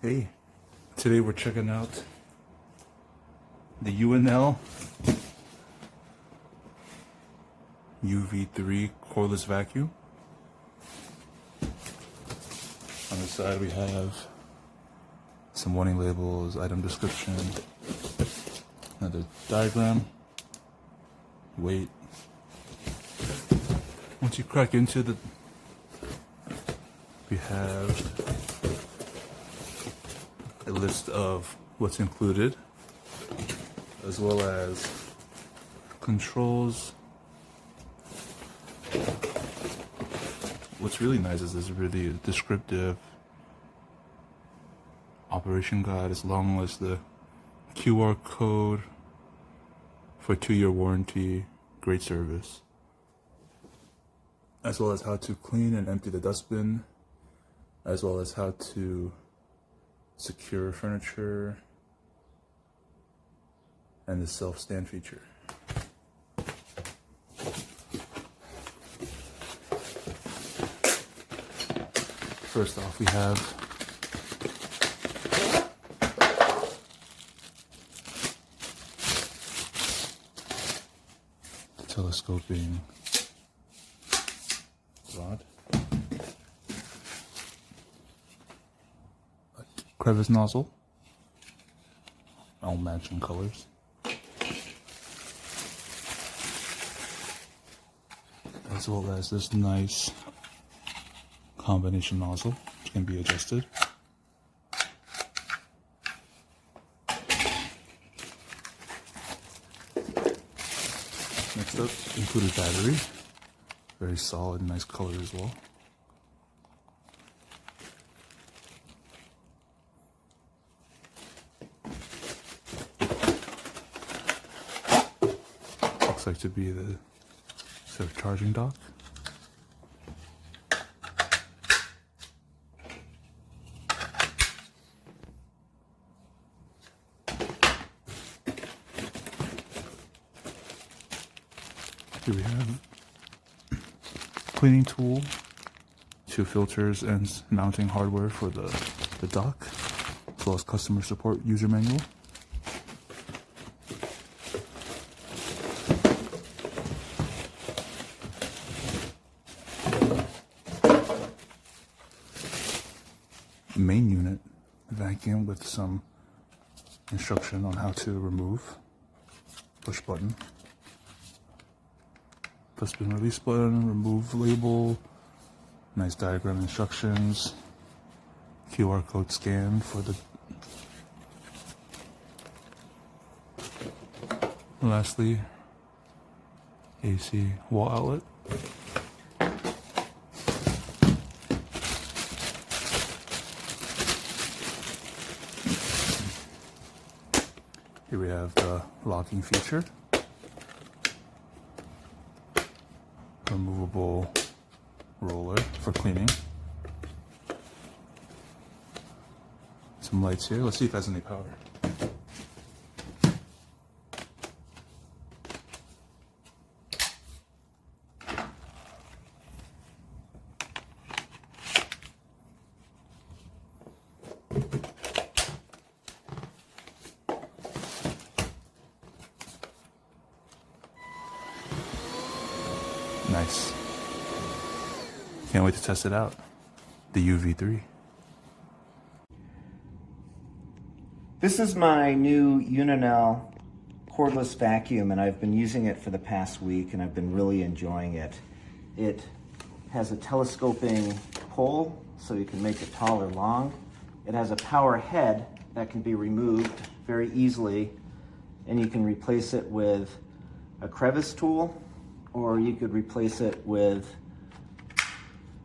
Hey, today we're checking out the UNINELL UV3 cordless vacuum. On the side we have some warning labels, item description, another diagram, weight. Once you crack into the, we have a list of what's included, as well as controls. What's really nice is this really descriptive operation guide, as long as the QR code for 2-year warranty, great service, as well as how to clean and empty the dustbin, as well as how to secure furniture, and the self-stand feature. First off, we have the telescoping rod, a crevice nozzle, all matching colors, as well as this nice combination nozzle, which can be adjusted. Next up, included battery, very solid, nice color as well. Looks like to be the self-charging dock. Here we have cleaning tool, 2 filters, and mounting hardware for the dock, as well as customer support user manual. Main unit vacuum with some instruction on how to remove, push button. Dustbin release button, remove label, nice diagram instructions, QR code scan for the. Lastly, AC wall outlet. Here we have the locking feature. Removable roller for cleaning. Some lights here. Let's see if it has any power. Nice. Can't wait to test it out. The UV3. This is my new UNINELL cordless vacuum, and I've been using it for the past week, and I've been really enjoying it. It has a telescoping pole, so you can make it tall or long. It has a power head that can be removed very easily, and you can replace it with a crevice tool, or you could replace it with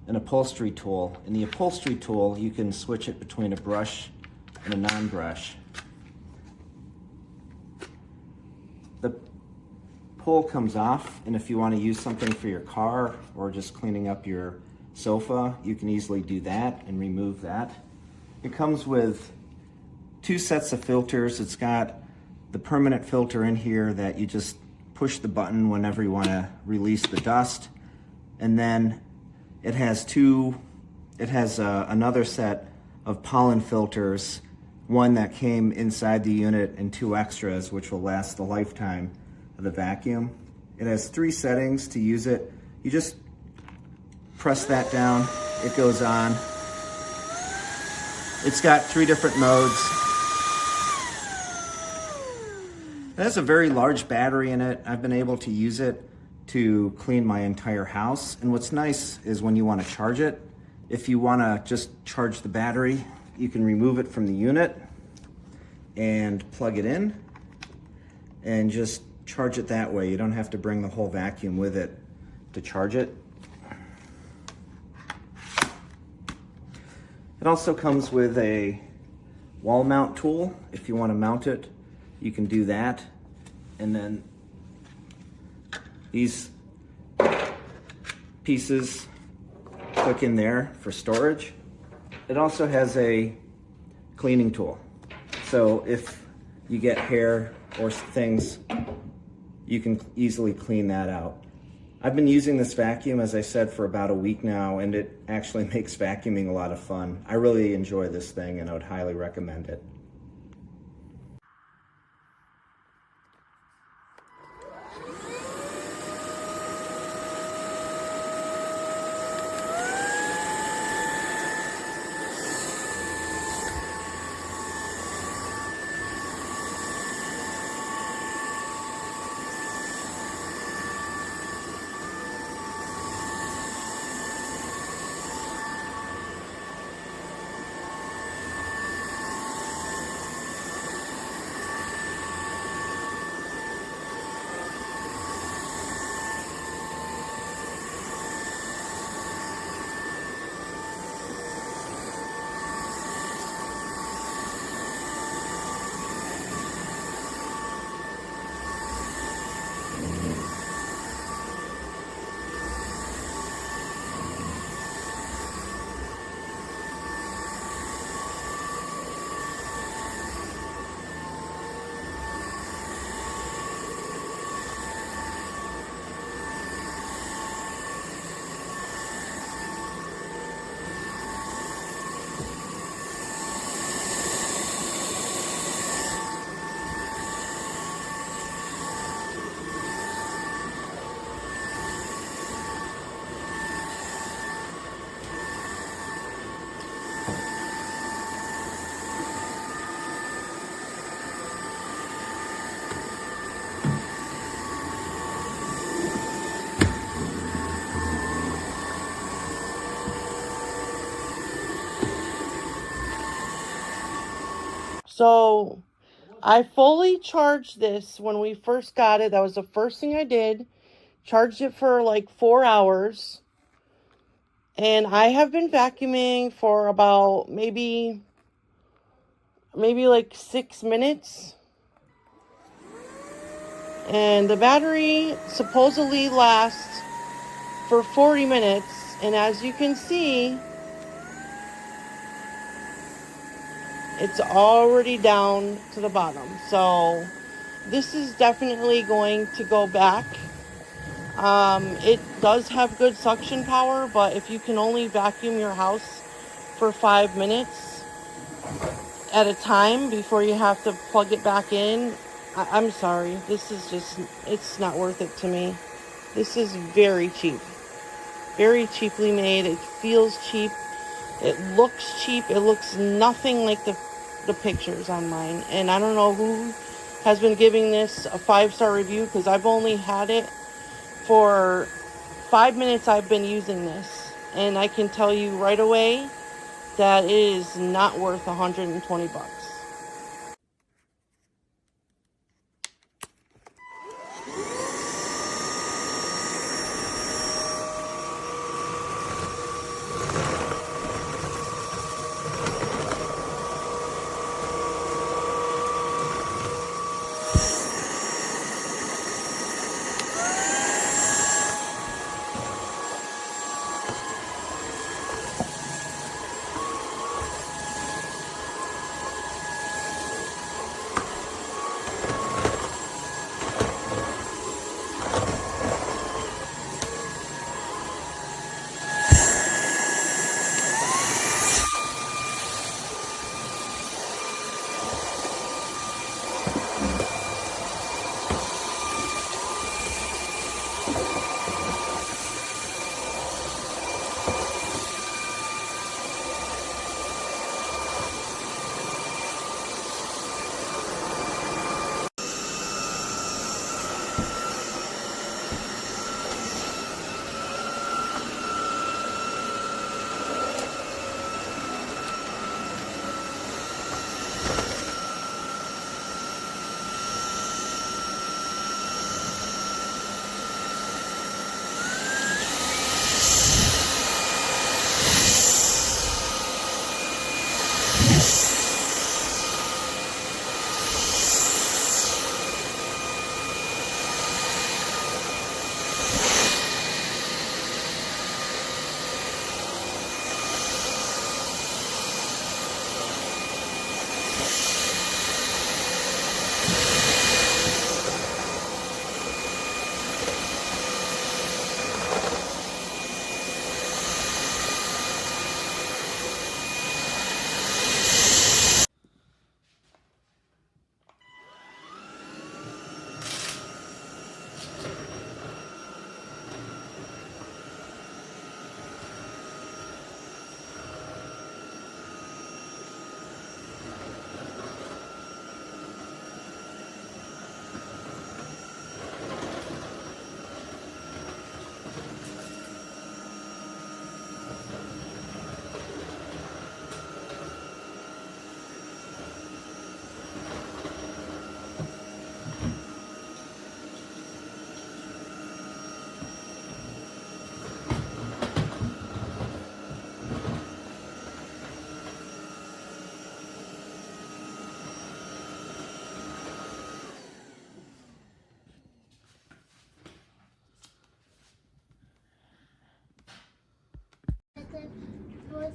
an upholstery tool. In the upholstery tool, you can switch it between a brush and a non-brush. The pole comes off, and if you want to use something for your car or just cleaning up your sofa, you can easily do that and remove that. It comes with 2 sets of filters. It's got the permanent filter in here that you just push the button whenever you want to release the dust, and then it has another set of pollen filters, one that came inside the unit and 2 extras, which will last the lifetime of the vacuum. It has 3 settings to use it. You just press that down, it goes on. It's got 3 different modes. It has a very large battery in it. I've been able to use it to clean my entire house. And what's nice is when you want to charge it, if you want to just charge the battery, you can remove it from the unit and plug it in and just charge it that way. You don't have to bring the whole vacuum with it to charge it. It also comes with a wall mount tool. If you want to mount it, you can do that. And then these pieces click in there for storage. It also has a cleaning tool. So if you get hair or things, you can easily clean that out. I've been using this vacuum, as I said, for about a week now, and it actually makes vacuuming a lot of fun. I really enjoy this thing, and I would highly recommend it. So I fully charged this when we first got it. That was the first thing I did. Charged it for like 4 hours. And I have been vacuuming for about maybe like 6 minutes. And the battery supposedly lasts for 40 minutes. And as you can see, it's already down to the bottom. So this is definitely going to go back. It does have good suction power, but if you can only vacuum your house for 5 minutes at a time before you have to plug it back in, I'm sorry. This is just, it's not worth it to me. This is very cheap. Very cheaply made. It feels cheap. It looks cheap. It looks nothing like the pictures on mine. And I don't know who has been giving this a 5-star review, because I've only had it for 5 minutes. I've been using this, and I can tell you right away that it is not worth $120.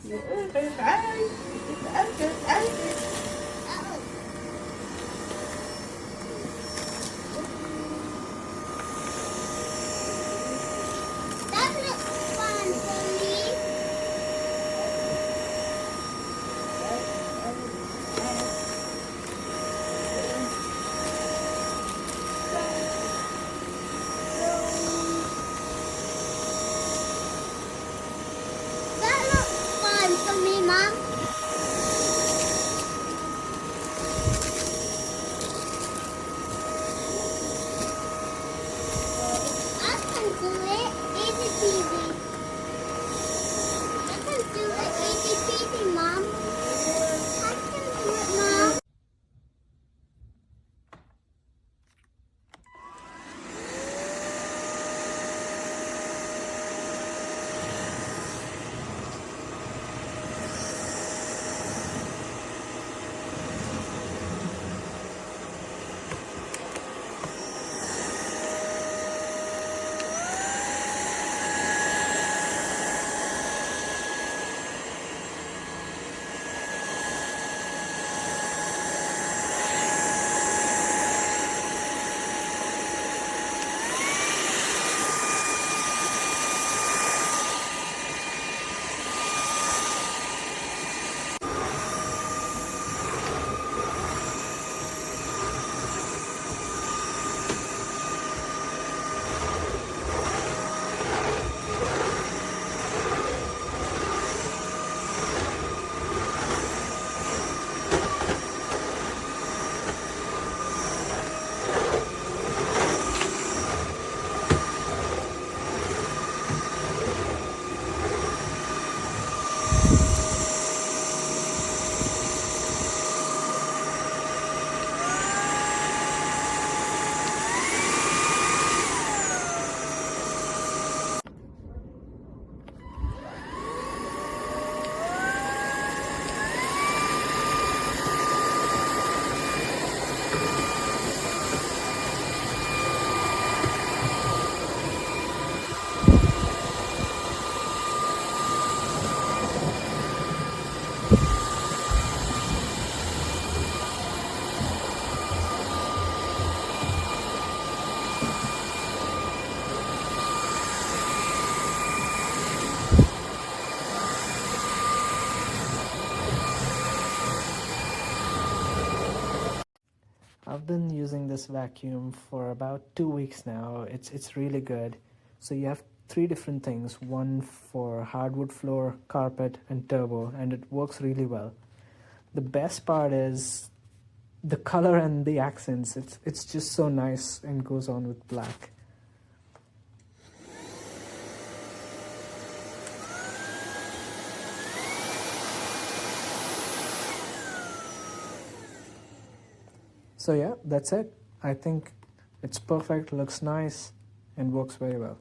That looks fun for me. That looks fun for me, Mom. I can do it. Easy peasy. I can do it easy peasy, Mom. I can do it, Mom. I've been using this vacuum for about 2 weeks now. It's really good. So you have three different things, one for hardwood floor, carpet, and turbo, and it works really well. The best part is the color and the accents. It's just so nice and goes on with black. So yeah, that's it. I think it's perfect, looks nice, and works very well.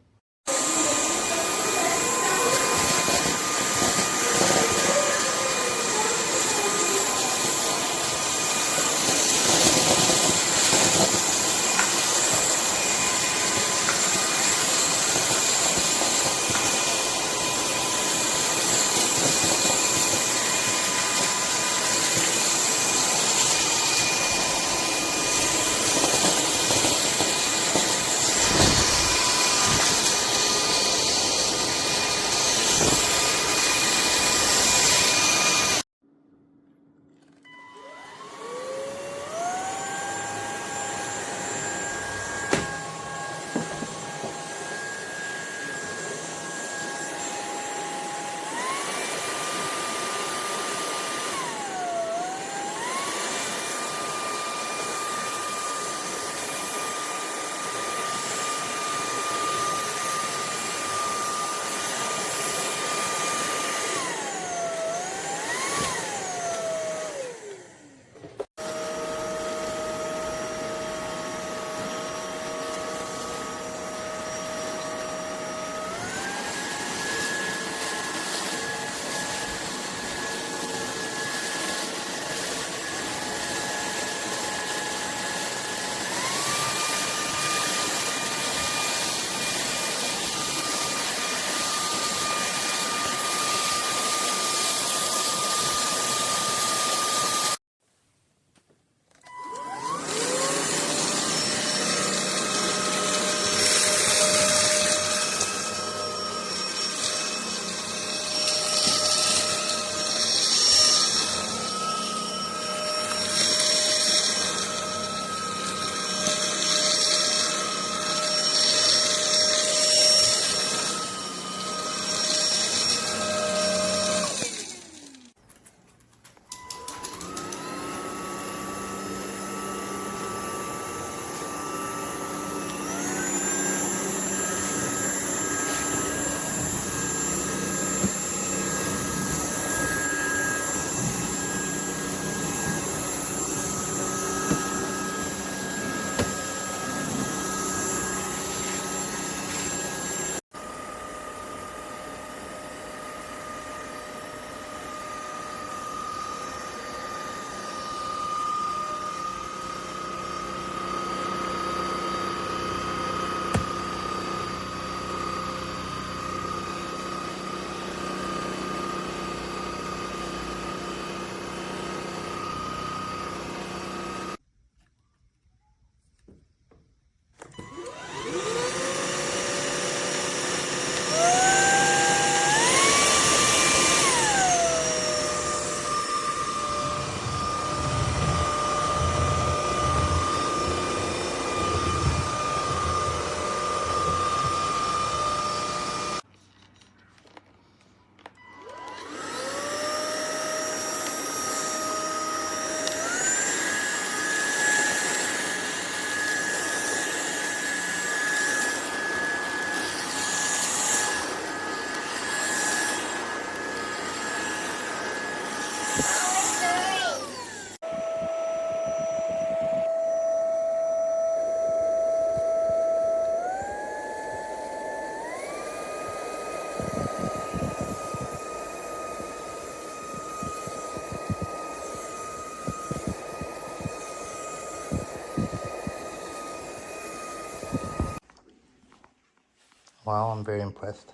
Wow, I'm very impressed.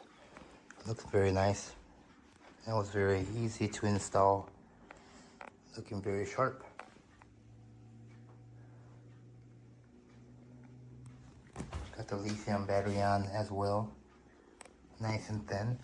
It looks very nice. It was very easy to install. Looking very sharp. Got the lithium battery on as well. Nice and thin.